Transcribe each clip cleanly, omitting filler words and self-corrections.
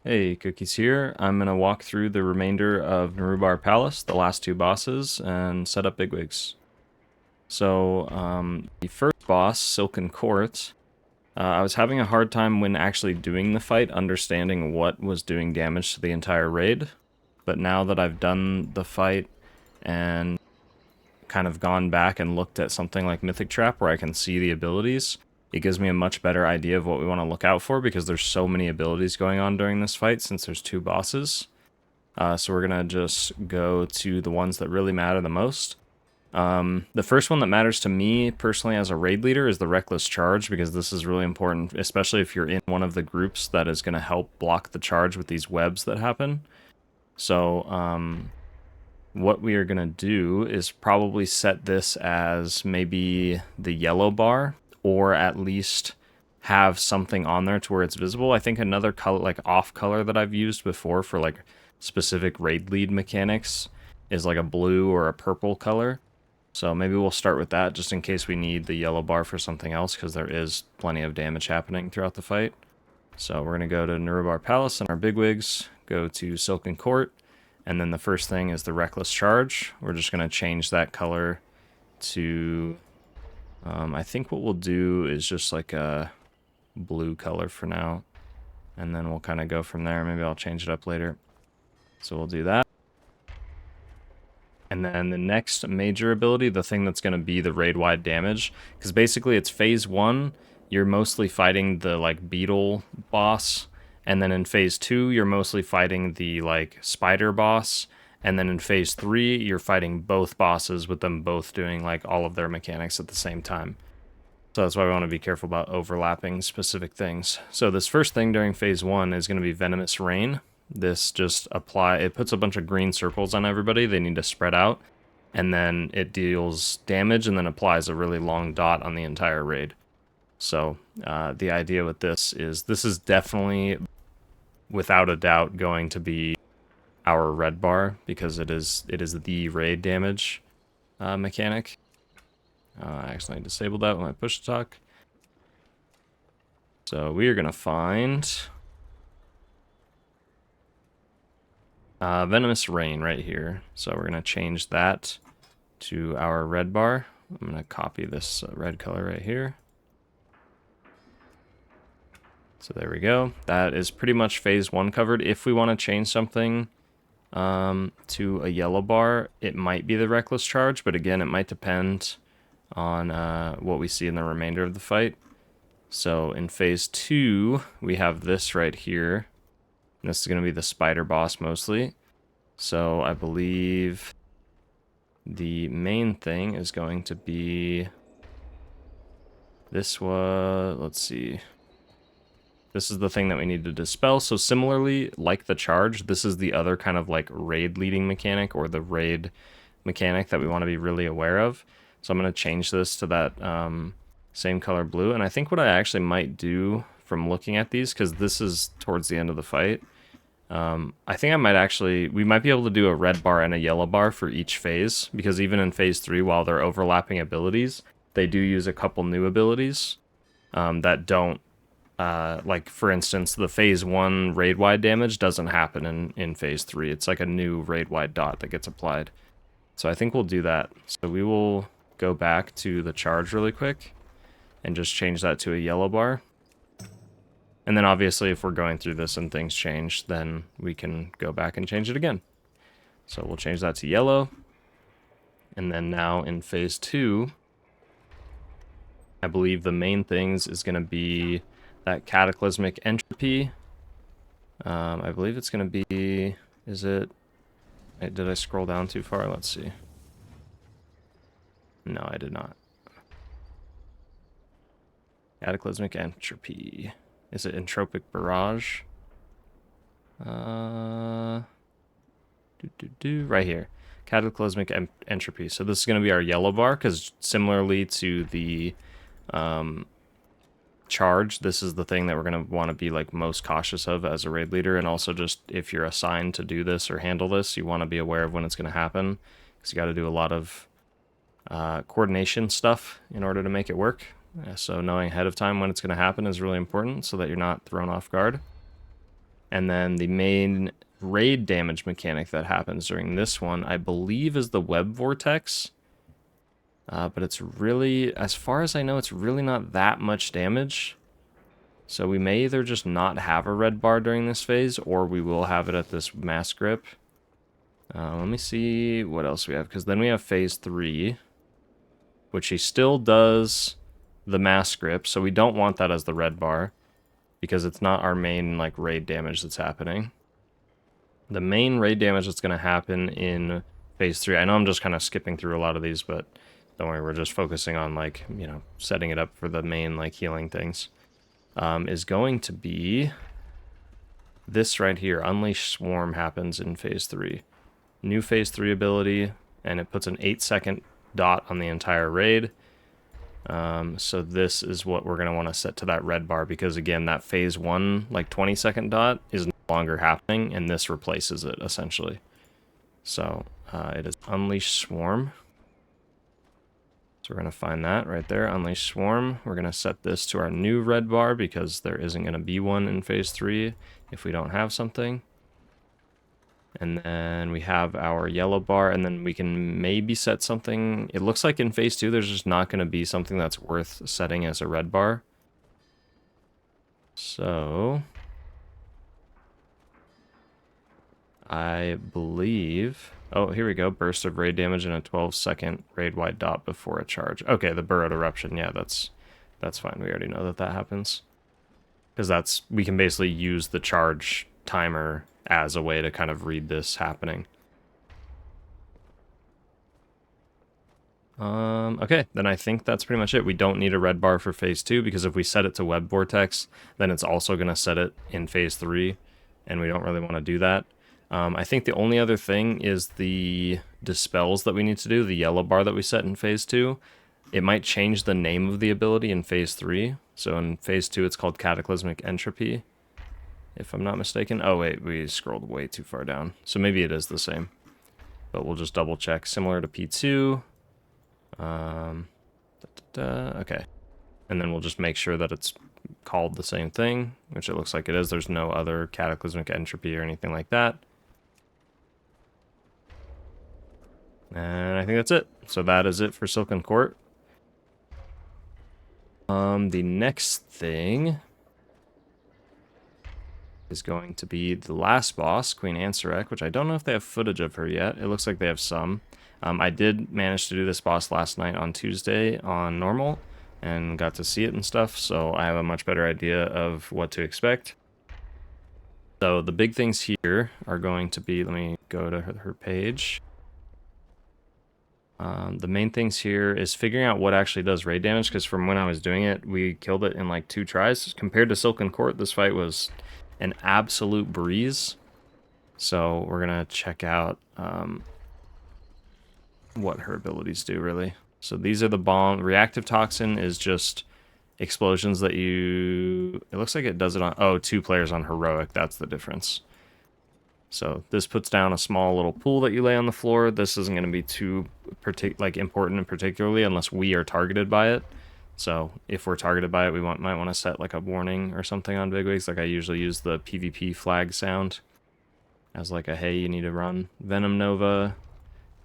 Hey, Cookies here. I'm going to walk through the remainder of Nerub-ar Palace, the last two bosses, and set up Bigwigs. So, the first boss, Silken Court, I was having a hard time when actually doing the fight, understanding what was doing damage to the entire raid. But now that I've done the fight and kind of gone back and looked at something like Mythic Trap where I can see the abilities, it gives me a much better idea of what we want to look out for because there's so many abilities going on during this fight since there's two bosses. So we're going to just go to the ones that really matter the most. The first one that matters to me personally as a raid leader is the Reckless Charge, because this is really important, especially if you're in one of the groups that is going to help block the charge with these webs that happen. So what we are going to do is probably set this as maybe the yellow bar, or at least have something on there to where it's visible. I think another color, like off color that I've used before for like specific raid lead mechanics is like a blue or a purple color. So maybe we'll start with that just in case we need the yellow bar for something else, because there is plenty of damage happening throughout the fight. So we're going to go to Nerub-ar Palace and our Bigwigs, go to Silken Court, and then the first thing is the Reckless Charge. We're just going to change that color to, I think what we'll do is just like a blue color for now, and then we'll kind of go from there. Maybe I'll change it up later. So we'll do that. And then the next major ability, the thing that's going to be the raid-wide damage, because basically it's phase 1, you're mostly fighting the like beetle boss, and then in phase 2 you're mostly fighting the like spider boss, and then in phase 3 you're fighting both bosses with them both doing like all of their mechanics at the same time. So that's why we want to be careful about overlapping specific things. So this first thing during phase 1 is going to be Venomous Rain. This just it puts a bunch of green circles on everybody. They need to spread out, and then it deals damage and then applies a really long dot on the entire raid. So the idea with this is definitely, without a doubt, going to be our red bar, because it is the raid damage mechanic. I accidentally disabled that when I push to talk. So we are going to find Venomous Rain right here. So we're going to change that to our red bar. I'm going to copy this red color right here. So there we go. That is pretty much phase 1 covered. If we want to change something to a yellow bar, it might be the Reckless Charge, but again, it might depend on what we see in the remainder of the fight. So in phase 2, we have this right here. And this is going to be the spider boss mostly. So I believe the main thing is going to be this one. Let's see. This is the thing that we need to dispel. So similarly, like the charge, this is the other kind of like raid leading mechanic, or the raid mechanic that we want to be really aware of. So I'm going to change this to that same color blue. And I think what I actually might do from looking at these, because this is towards the end of the fight, I think we might be able to do a red bar and a yellow bar for each phase, because even in phase 3, while they're overlapping abilities, they do use a couple new abilities that don't, like for instance, the phase 1 raid-wide damage doesn't happen in phase 3. It's like a new raid-wide dot that gets applied. So I think we'll do that. So we will go back to the charge really quick and just change that to a yellow bar. And then obviously if we're going through this and things change, then we can go back and change it again. So we'll change that to yellow. And then now in phase 2, I believe the main things is going to be that Cataclysmic Entropy. I believe it's going to be, did I scroll down too far? Let's see. No, I did not. Cataclysmic Entropy. Is it Entropic Barrage? Right here. Cataclysmic Entropy. So this is going to be our yellow bar, because similarly to the charge, this is the thing that we're going to want to be like most cautious of as a raid leader. And also just if you're assigned to do this or handle this, you want to be aware of when it's going to happen, because you got to do a lot of coordination stuff in order to make it work. So knowing ahead of time when it's going to happen is really important so that you're not thrown off guard. And then the main raid damage mechanic that happens during this one, I believe, is the web vortex. But it's really, as far as I know, it's really not that much damage. So we may either just not have a red bar during this phase, or we will have it at this mass grip. Let me see what else we have, because then we have phase 3, which he still does the mass grip, so we don't want that as the red bar, because it's not our main like raid damage that's happening. The main raid damage that's going to happen in phase 3, I know I'm just kind of skipping through a lot of these, but don't worry, we're just focusing on like, you know, setting it up for the main like healing things, is going to be this right here. Unleash Swarm happens in phase 3. New phase 3 ability, and it puts an 8-second dot on the entire raid. So this is what we're going to want to set to that red bar, because again, that phase 1 like 20-second dot is no longer happening, and this replaces it essentially. So it is Unleash Swarm. So we're going to find that right there, Unleash Swarm. We're going to set this to our new red bar, because there isn't going to be one in phase 3 if we don't have something. And then we have our yellow bar, and then we can maybe set something. It looks like in phase 2 there's just not going to be something that's worth setting as a red bar. So I believe... Oh, here we go. Burst of raid damage and a 12-second raid-wide dot before a charge. Okay, the Burrowed Eruption. Yeah, that's fine. We already know that that happens. Because we can basically use the charge timer as a way to kind of read this happening. Okay, then I think that's pretty much it. We don't need a red bar for phase 2, because if we set it to web vortex, then it's also going to set it in phase 3, and we don't really want to do that. I think the only other thing is the dispels that we need to do, the yellow bar that we set in phase 2. It might change the name of the ability in phase 3. So in phase 2, it's called Cataclysmic Entropy, if I'm not mistaken. Oh wait, we scrolled way too far down. So maybe it is the same, but we'll just double check. Similar to P2. Okay. And then we'll just make sure that it's called the same thing, which it looks like it is. There's no other Cataclysmic Entropy or anything like that. And I think that's it. So that is it for Silken Court. The next thing is going to be the last boss, Queen Ansurek, which I don't know if they have footage of her yet. It looks like they have some. I did manage to do this boss last night on Tuesday on normal, and got to see it and stuff, so I have a much better idea of what to expect. So the big things here are going to be, let me go to her page. The main things here is figuring out what actually does raid damage, because from when I was doing it, we killed it in like 2 tries. Compared to Silken Court, this fight was an absolute breeze. So we're going to check out what her abilities do, really. So these are the bomb. Reactive Toxin is just explosions that you... It looks like it does it on... Oh, 2 players on Heroic. That's the difference. So this puts down a small little pool that you lay on the floor. This isn't going to be too important and particularly unless we are targeted by it. So if we're targeted by it, we might want to set like a warning or something on Bigwigs. Like I usually use the PvP flag sound as like a, hey, you need to run. Venom Nova.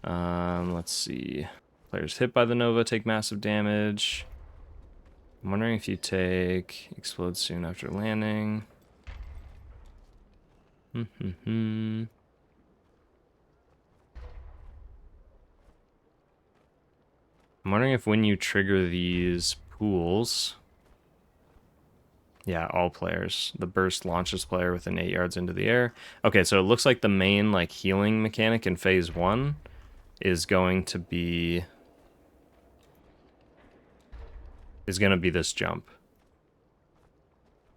Let's see. Players hit by the Nova take massive damage. I'm wondering if you take explode soon after landing. I'm wondering if when you trigger these pools... Yeah, all players. The burst launches player within 8 yards into the air. Okay, so it looks like the main like healing mechanic in phase 1 is going to be... this jump.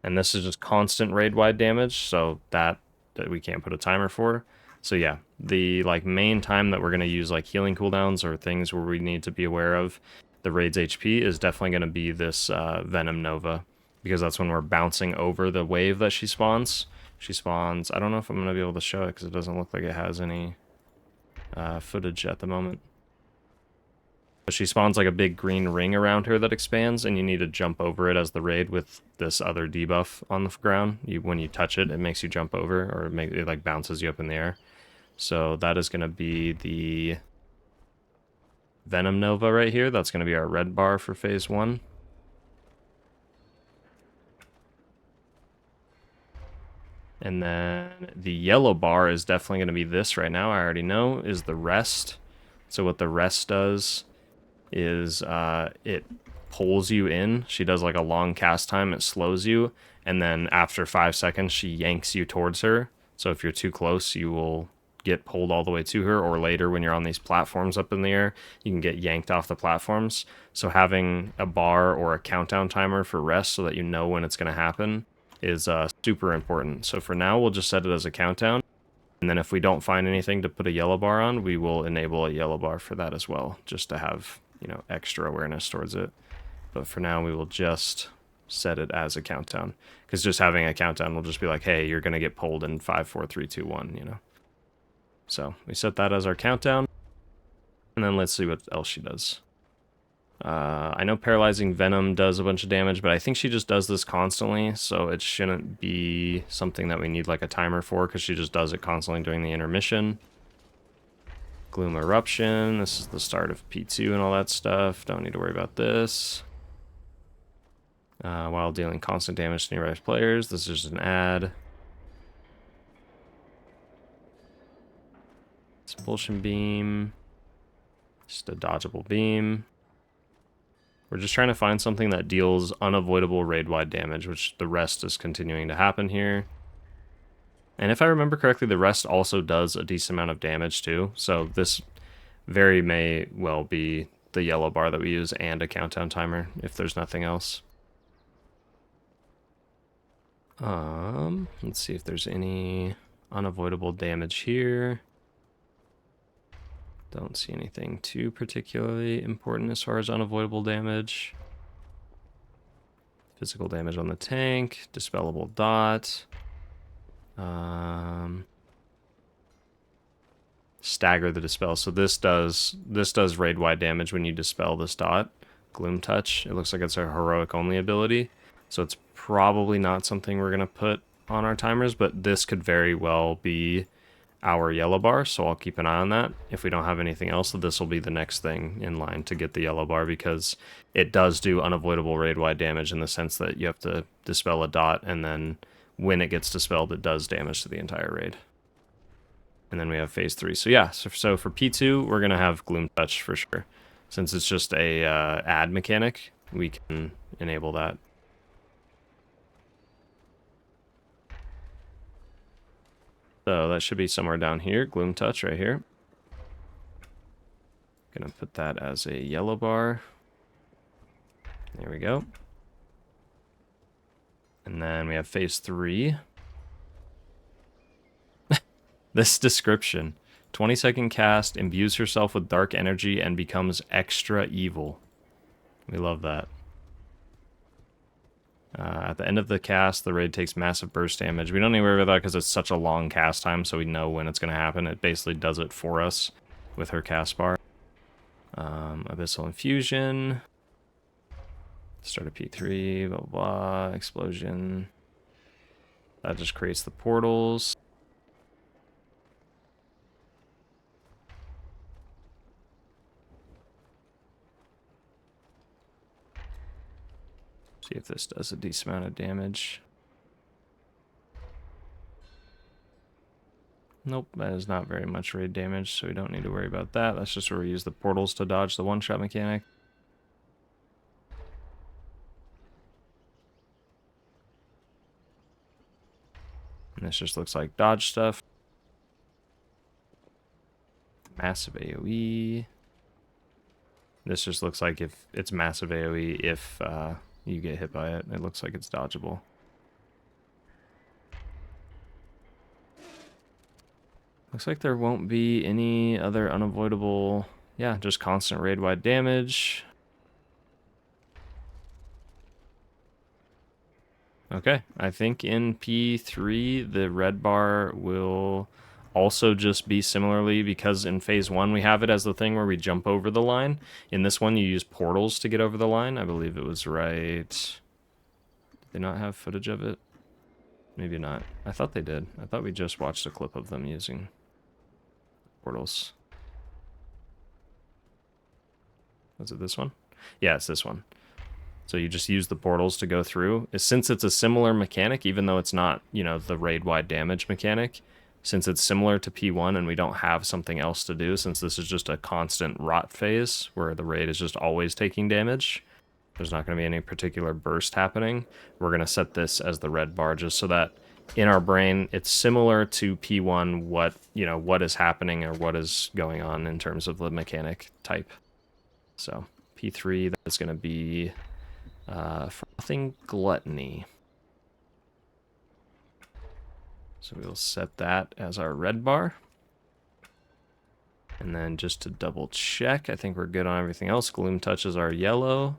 And this is just constant raid-wide damage, so that we can't put a timer for. So yeah, the like main time that we're going to use like healing cooldowns or things where we need to be aware of the raid's HP is definitely going to be this Venom Nova, because that's when we're bouncing over the wave that she spawns. She spawns... I don't know if I'm going to be able to show it because it doesn't look like it has any footage at the moment. But she spawns like a big green ring around her that expands, and you need to jump over it as the raid with this other debuff on the ground. When you touch it, it makes you jump over, or it like bounces you up in the air. So that is going to be the Venom Nova right here. That's going to be our red bar for phase 1. And then the yellow bar is definitely going to be this right now. I already know, is the rest. So what the rest does is it pulls you in. She does like a long cast time. It slows you. And then after 5 seconds, she yanks you towards her. So if you're too close, you will get pulled all the way to her. Or later when you're on these platforms up in the air, you can get yanked off the platforms. So having a bar or a countdown timer for rest so that you know when it's going to happen is super important. So for now, we'll just set it as a countdown. And then if we don't find anything to put a yellow bar on, we will enable a yellow bar for that as well, just to have, you know, extra awareness towards it. But for now, we will just set it as a countdown, because just having a countdown will just be like, hey, you're going to get pulled in 5, 4, 3, 2, 1, you know. So we set that as our countdown, and then let's see what else she does. I know Paralyzing Venom does a bunch of damage, but I think she just does this constantly, so it shouldn't be something that we need like a timer for, because she just does it constantly during the intermission. Gloom Eruption, this is the start of P2 and all that stuff. Don't need to worry about this. While dealing constant damage to nearby players, this is just an ad. Expulsion Beam, just a dodgeable beam. We're just trying to find something that deals unavoidable raid-wide damage, which the rest is continuing to happen here. And if I remember correctly, the rest also does a decent amount of damage too. So this very may well be the yellow bar that we use and a countdown timer if there's nothing else. Let's see if there's any unavoidable damage here. Don't see anything too particularly important as far as unavoidable damage. Physical damage on the tank, dispellable dot. Stagger the dispel. So this does raid-wide damage when you dispel this dot. Gloom Touch. It looks like it's a heroic only ability. So it's probably not something we're gonna put on our timers, but this could very well be our yellow bar, so I'll keep an eye on that. If we don't have anything else, this will be the next thing in line to get the yellow bar, because it does do unavoidable raid-wide damage in the sense that you have to dispel a dot, and then when it gets dispelled, it does damage to the entire raid. And then we have phase 3. So yeah, so for P2, we're going to have Gloom Touch for sure. Since it's just a add mechanic, we can enable that. So that should be somewhere down here, Gloom Touch right here. Gonna put that as a yellow bar. There we go. And then we have phase 3. This description. 20-second cast, imbues herself with dark energy and becomes extra evil. We love that. At the end of the cast, the raid takes massive burst damage. We don't need to worry about that because it's such a long cast time, so we know when it's going to happen. It basically does it for us with her cast bar. Abyssal Infusion. Start a P3, blah, blah, blah. Explosion. That just creates the portals. See if this does a decent amount of damage. Nope, that is not very much raid damage, so we don't need to worry about that. That's just where we use the portals to dodge the one-shot mechanic. And this just looks like dodge stuff. Massive AoE. This just looks like if it's massive AoE if you get hit by it. It looks like it's dodgeable. Looks like there won't be any other unavoidable... Yeah, just constant raid-wide damage. Okay, I think in P3 the red bar will also just be similarly, because in phase 1 we have it as the thing where we jump over the line. In this one you use portals to get over the line. I believe it was right. Did they not have footage of it? Maybe not. I thought they did. I thought we just watched a clip of them using portals. Was it this one? Yeah, it's this one. So you just use the portals to go through. Since it's a similar mechanic, even though it's not, you know, the raid-wide damage mechanic, since it's similar to P1 and we don't have something else to do, since this is just a constant rot phase where the raid is just always taking damage, there's not going to be any particular burst happening. We're going to set this as the red bar just so that in our brain it's similar to P1 what is happening or what is going on in terms of the mechanic type. So P3, that is going to be Frothing Gluttony. So we'll set that as our red bar. And then just to double check, I think we're good on everything else. Gloom Touch is our yellow.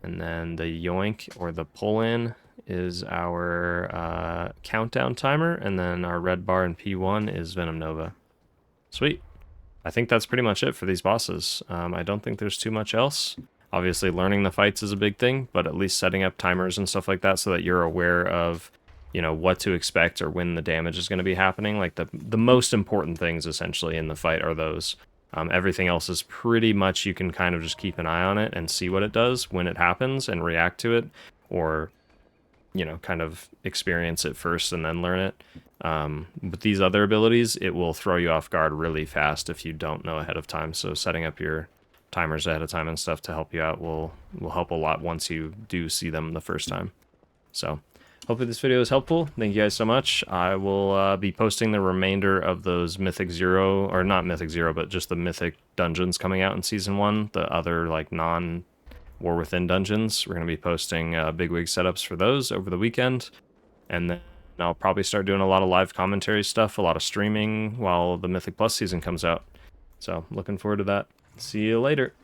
And then the yoink or the pull-in is our countdown timer. And then our red bar in P1 is Venom Nova. Sweet. I think that's pretty much it for these bosses. I don't think there's too much else. Obviously, learning the fights is a big thing, but at least setting up timers and stuff like that so that you're aware of, you know, what to expect or when the damage is going to be happening. Like the most important things essentially in the fight are those. Everything else is pretty much you can kind of just keep an eye on it and see what it does when it happens and react to it, or, you know, kind of experience it first and then learn it. With these other abilities, it will throw you off guard really fast if you don't know ahead of time. So setting up your timers ahead of time and stuff to help you out will help a lot once you do see them the first time. So hopefully this video is helpful. Thank you guys so much. I will be posting the remainder of those Mythic Zero, or not Mythic Zero, but just the Mythic dungeons coming out in Season 1, the other like non-War Within dungeons. We're going to be posting Bigwig setups for those over the weekend. And then I'll probably start doing a lot of live commentary stuff, a lot of streaming while the Mythic Plus season comes out. So looking forward to that. See you later.